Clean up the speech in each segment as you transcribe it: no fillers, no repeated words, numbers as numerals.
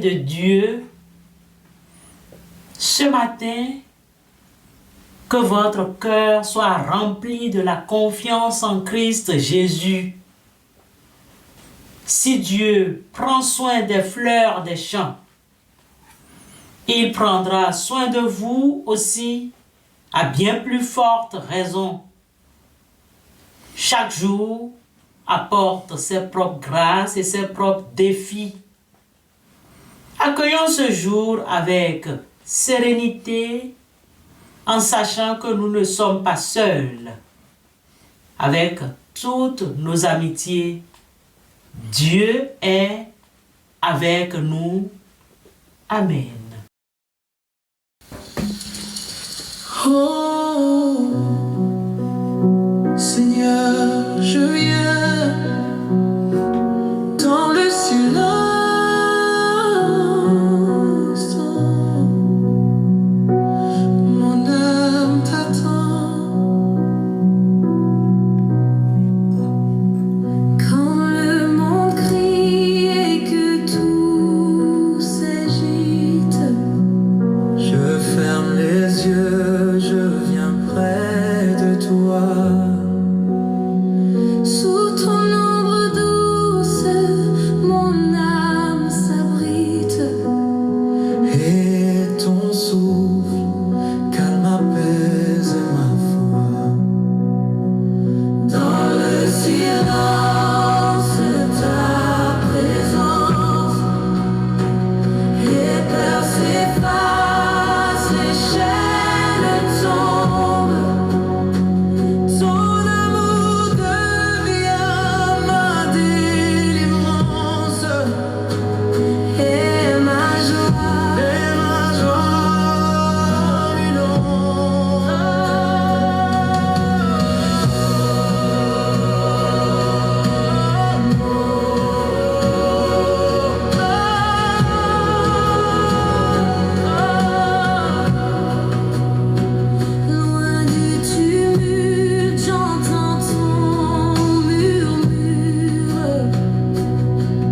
de Dieu, ce matin, que votre cœur soit rempli de la confiance en Christ Jésus. Si Dieu prend soin des fleurs des champs, il prendra soin de vous aussi à bien plus forte raison. Chaque jour apporte ses propres grâces et ses propres défis. Accueillons ce jour avec sérénité, en sachant que nous ne sommes pas seuls. Avec toutes nos amitiés, Dieu est avec nous. Amen. Oh, Seigneur, je viens dans le silence. Mon âme t'attend. Quand le monde crie et que tout s'agite, je ferme les yeux, je viens près de toi. Sous ton ombre douce, mon âme s'abrite. Et ton souffle calme, apaise ma foi. Dans le silence de ta présence, les peurs s'effacent, les chaînes tombent. Ton amour devient ma délivrance et ma joie une Loin du tumulte, j'entends ton murmure.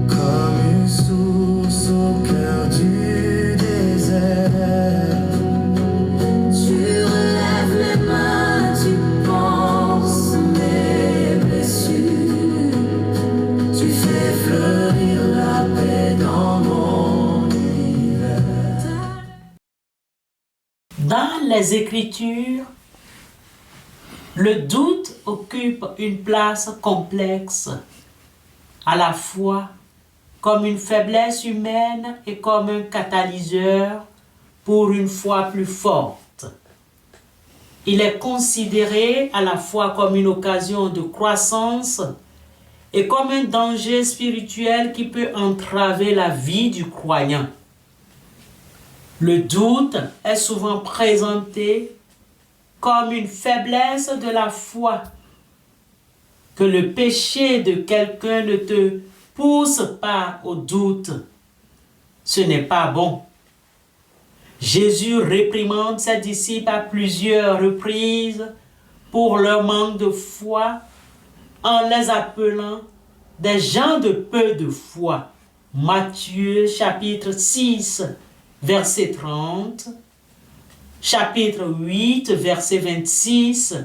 Comme une source au cœur du désert. Tu relèves mes mains, tu penses mes blessures. Tu fais fleurir la paix dans mon hiver. Dans les Écritures, le doute occupe une place complexe, à la fois comme une faiblesse humaine et comme un catalyseur pour une foi plus forte. Il est considéré à la fois comme une occasion de croissance et comme un danger spirituel qui peut entraver la vie du croyant. Le doute est souvent présenté comme une faiblesse de la foi, que le péché de quelqu'un ne te pousse pas au doute. Ce n'est pas bon. Jésus réprimande ses disciples à plusieurs reprises pour leur manque de foi en les appelant des gens de peu de foi. Matthieu chapitre 6, verset 30, chapitre 8, verset 26,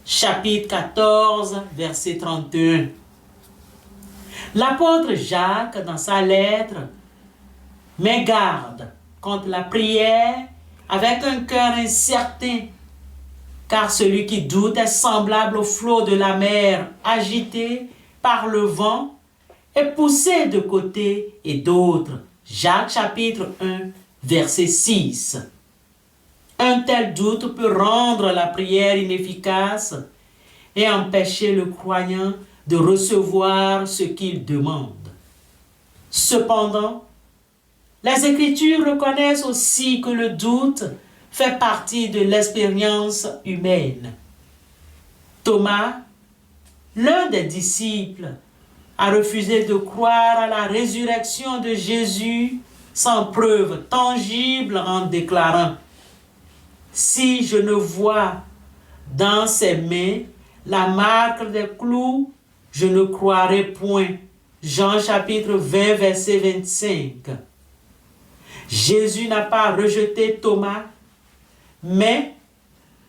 chapitre 14, verset 31. L'apôtre Jacques, dans sa lettre, met garde contre la prière avec un cœur incertain, car celui qui doute est semblable au flot de la mer agité par le vent et poussé de côté et d'autre. Jacques chapitre 1, verset 6. Un tel doute peut rendre la prière inefficace et empêcher le croyant de recevoir ce qu'il demande. Cependant, les Écritures reconnaissent aussi que le doute fait partie de l'expérience humaine. Thomas, l'un des disciples, a refusé de croire à la résurrection de Jésus sans preuve tangible en déclarant « Si je ne vois dans ses mains la marque des clous, je ne croirai point. » Jean chapitre 20, verset 25. Jésus n'a pas rejeté Thomas, mais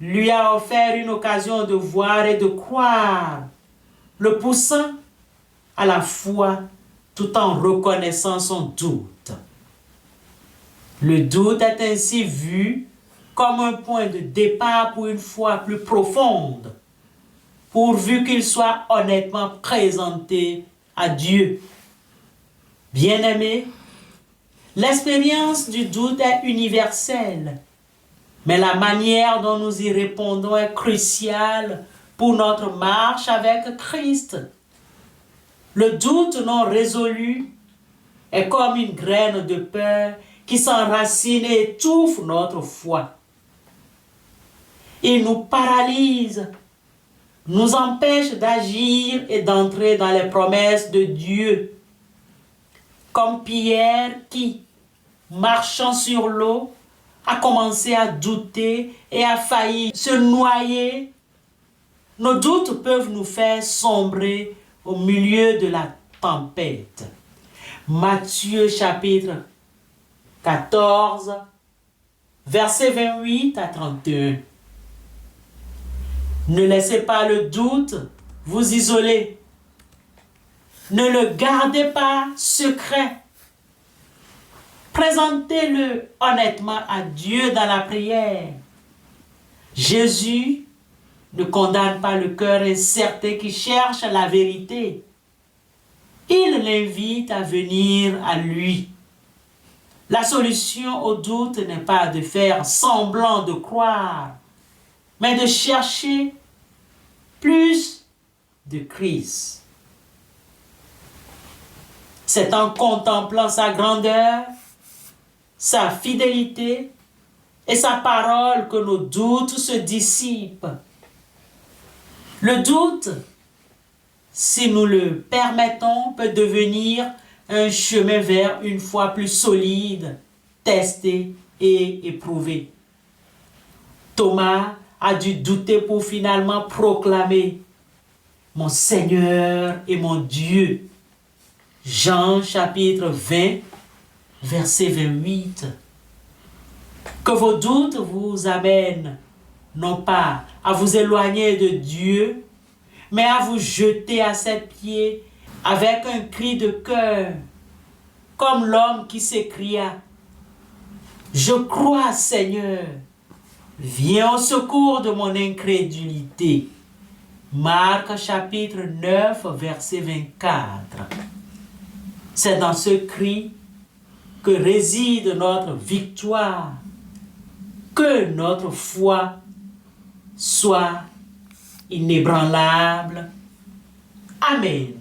lui a offert une occasion de voir et de croire, le poussant à la foi tout en reconnaissant son doute. Le doute est ainsi vu comme un point de départ pour une foi plus profonde, pourvu qu'il soit honnêtement présenté à Dieu. Bien-aimés, l'expérience du doute est universelle, mais la manière dont nous y répondons est cruciale pour notre marche avec Christ. Le doute non résolu est comme une graine de peur qui s'enracine et étouffe notre foi. Il nous paralyse, nous empêche d'agir et d'entrer dans les promesses de Dieu. Comme Pierre qui, marchant sur l'eau, a commencé à douter et a failli se noyer. Nos doutes peuvent nous faire sombrer au milieu de la tempête. Matthieu chapitre 14, versets 28 à 31. Ne laissez pas le doute vous isoler. Ne le gardez pas secret. Présentez-le honnêtement à Dieu dans la prière. Jésus ne condamne pas le cœur incertain qui cherche la vérité. Il l'invite à venir à lui. La solution au doute n'est pas de faire semblant de croire, mais de chercher plus de Christ. C'est en contemplant sa grandeur, sa fidélité et sa parole que nos doutes se dissipent. Le doute, si nous le permettons, peut devenir un chemin vers une foi plus solide, testée et éprouvée. Thomas a dû douter pour finalement proclamer « Mon Seigneur et mon Dieu ». Jean chapitre 20, verset 28. Que vos doutes vous amènent non pas à vous éloigner de Dieu, mais à vous jeter à ses pieds avec un cri de cœur, comme l'homme qui s'écria « Je crois, Seigneur, viens au secours de mon incrédulité ». Marc chapitre 9, verset 24. C'est dans ce cri que réside notre victoire, que notre foi soit inébranlable. Amen.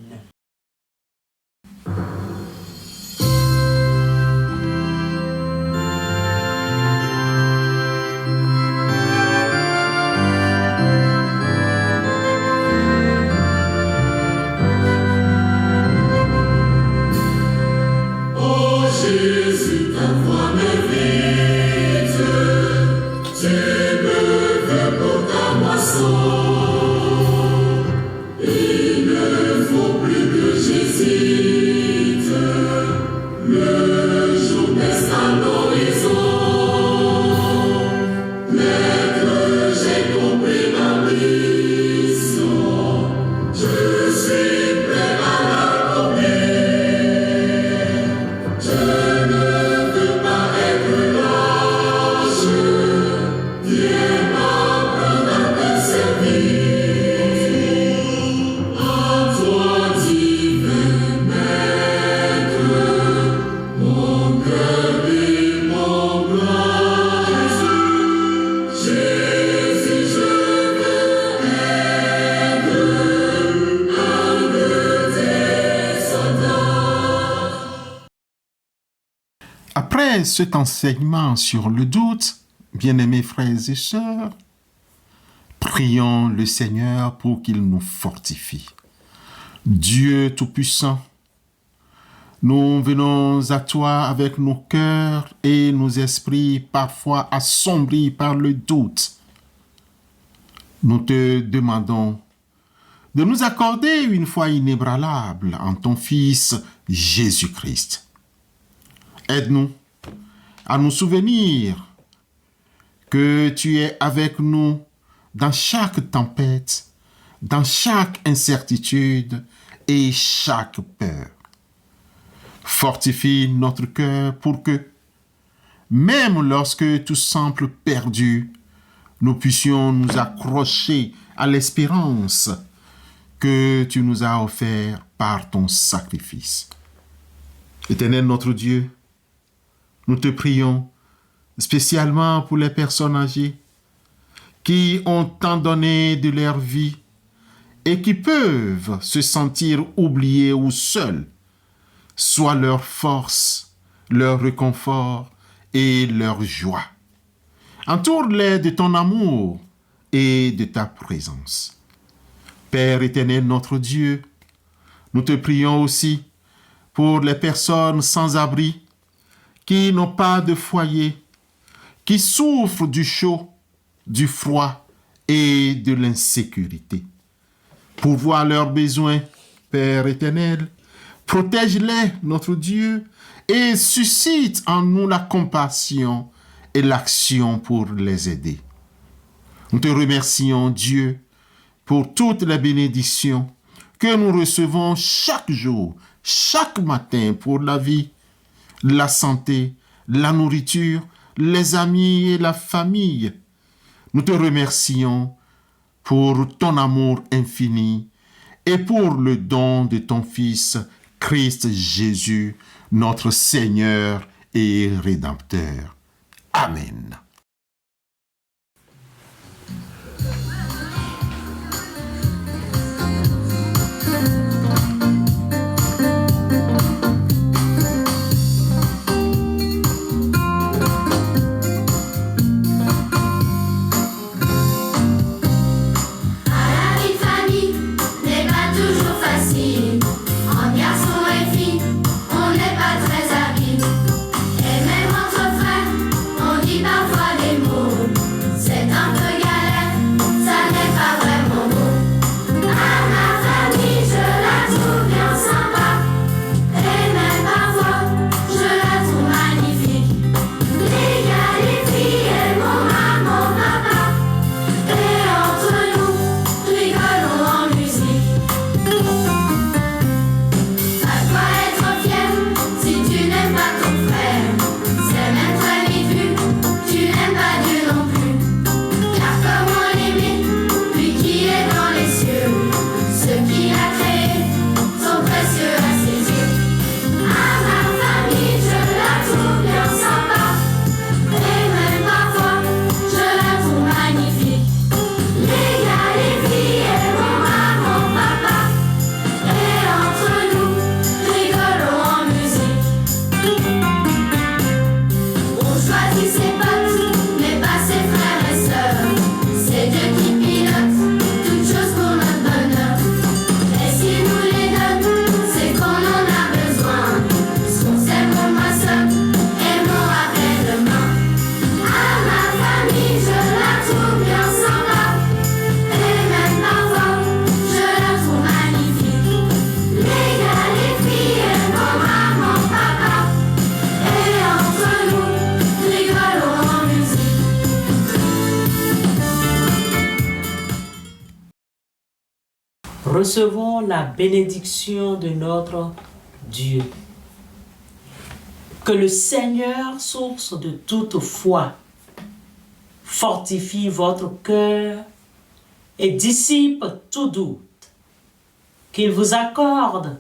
Après cet enseignement sur le doute, bien-aimés frères et sœurs, prions le Seigneur pour qu'il nous fortifie. Dieu Tout-Puissant, nous venons à toi avec nos cœurs et nos esprits parfois assombris par le doute. Nous te demandons de nous accorder une foi inébranlable en ton Fils Jésus-Christ. Aide-nous à nous souvenir que tu es avec nous dans chaque tempête, dans chaque incertitude et chaque peur. Fortifie notre cœur pour que, même lorsque tout semble perdu, nous puissions nous accrocher à l'espérance que tu nous as offerte par ton sacrifice. Éternel notre Dieu, nous te prions spécialement pour les personnes âgées qui ont tant donné de leur vie et qui peuvent se sentir oubliées ou seules. Sois leur force, leur réconfort et leur joie. Entoure-les de ton amour et de ta présence. Père éternel notre Dieu, nous te prions aussi pour les personnes sans abri qui n'ont pas de foyer, qui souffrent du chaud, du froid et de l'insécurité. Pourvois leurs besoins, Père éternel, protège-les, notre Dieu, et suscite en nous la compassion et l'action pour les aider. Nous te remercions, Dieu, pour toutes les bénédictions que nous recevons chaque jour, chaque matin pour la vie, la santé, la nourriture, les amis et la famille. Nous te remercions pour ton amour infini et pour le don de ton Fils, Christ Jésus, notre Seigneur et Rédempteur. Amen. Recevons la bénédiction de notre Dieu. Que le Seigneur, source de toute foi, fortifie votre cœur et dissipe tout doute. Qu'il vous accorde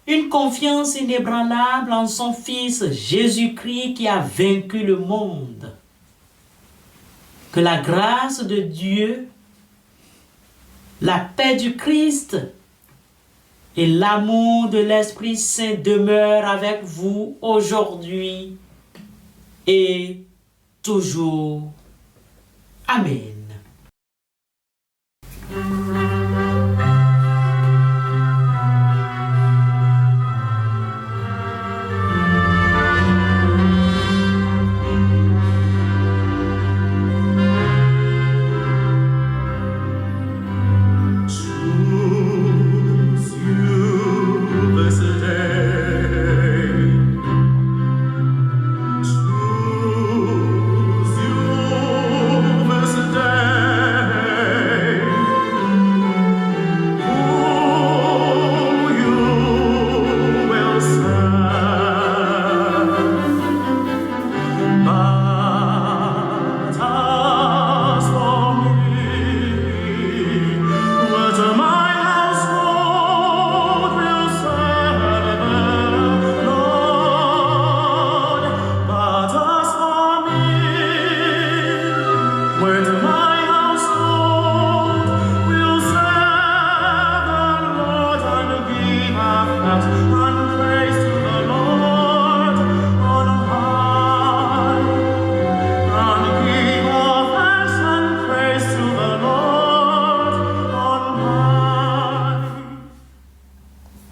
une confiance inébranlable en son Fils Jésus-Christ qui a vaincu le monde. Que la grâce de Dieu, la paix du Christ et l'amour de l'Esprit Saint demeurent avec vous aujourd'hui et toujours. Amen.